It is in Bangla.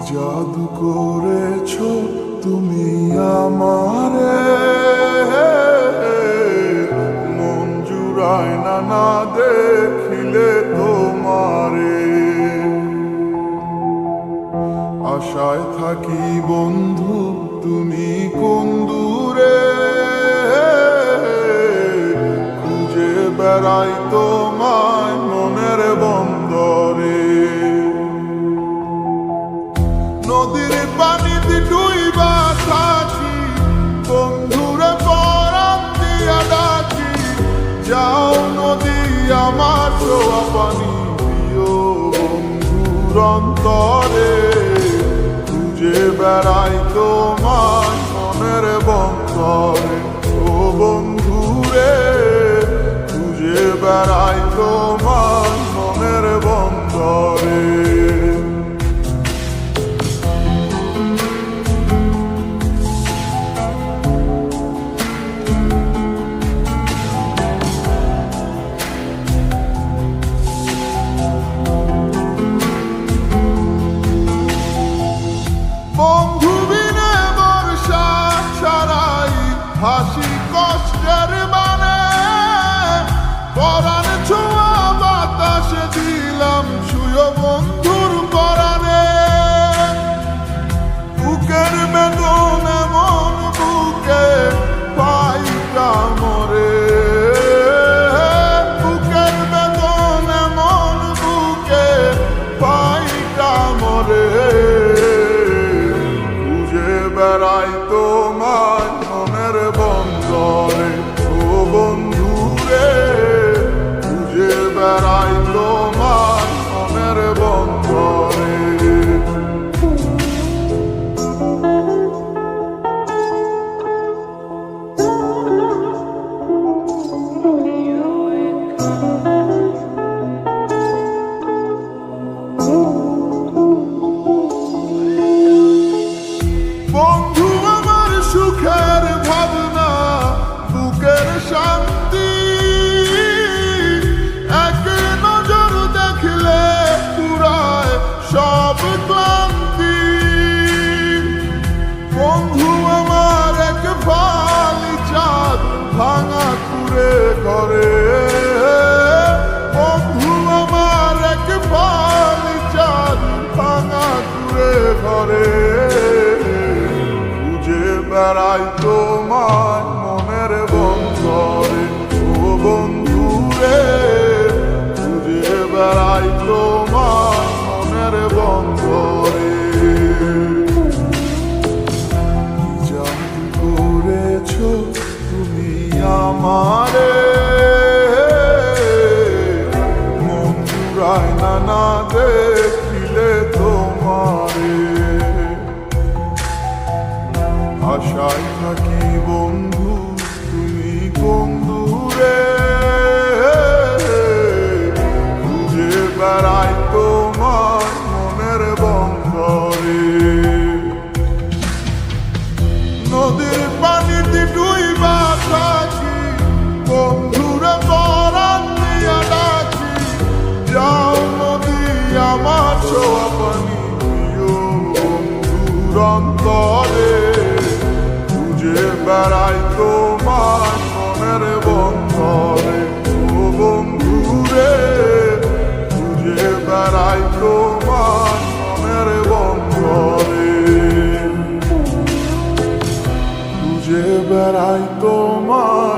জাদু করেছো তুমি আমারে, মন জুড়ায় না না দেখিলে তোমারে। আশায় থাকি বন্ধু তুমি কোন দূরে, খুঁজে বেড়াই তোমায় মনের বন্দরে। নদীর পানিতে ডুইবা থাকি, বন্ধুরে পরাণ দিয়া ডাকি। যাও নদী আমার ছোঁয়া পানি দিও বন্ধুর অন্তরে, খুঁজে বেড়াই তোমার মনের বন্দরে। ও বন্ধুরে খুঁজে বেড়াই তোমার মনের বন্দরে। বন্ধু বিনে বর্ষা ছাড়াই হাসি কষ্টের মানে, পরাণ ছোঁয়া বাতাসে দিলাম ছুঁয়ো বন্ধুর পরাণে। বুকের বেদন এমন বুকে পাইটা মরে, বুকের বেদন এমন বুকে পাইটা মরে। বেড়াই তোমার মনের বন্দরে, ও বন্ধুরে খুঁজে বেড়াই তোমার মনের বন্দরে। বন্ধু আমার সুখের ভাবনা, বুকের শান্তি, এক নজর দেখলে পুরায় সব ক্লান্তি। বন্ধু আমার এক ফালি চাঁদ ভাঙা কুড়ে ঘরে, বন্ধু আমার এক ফালি চাঁদ ভাঙা কুড়ে ঘরে। বেড়াই তোমার মনের বন্দরে, ও বন্ধুরে খুঁজে বেড়াই তোমার মনের বন্দরে। জাদু করেছো তুমি আমারে, মন জুড়ায় না না দেখিলে তোমারে। আশায় থাকি বন্ধু তুমি কোন দূরে, খুঁজে বেড়াই তোমার মনের বন্দরে। নদীর পানিতে ডুইবা থাকি, বন্ধুরে পরাণ দিয়া ডাকি। যাও নদী আমার ছোঁয়া পানি দিও বন্ধুর অন্তরে, খুঁজে বেড়াই তোমার মনের বন্দরে। ও বন্ধুরে খুঁজে বেড়াই তোমার মনের বন্দরে, খুঁজে বেড়াই তোমার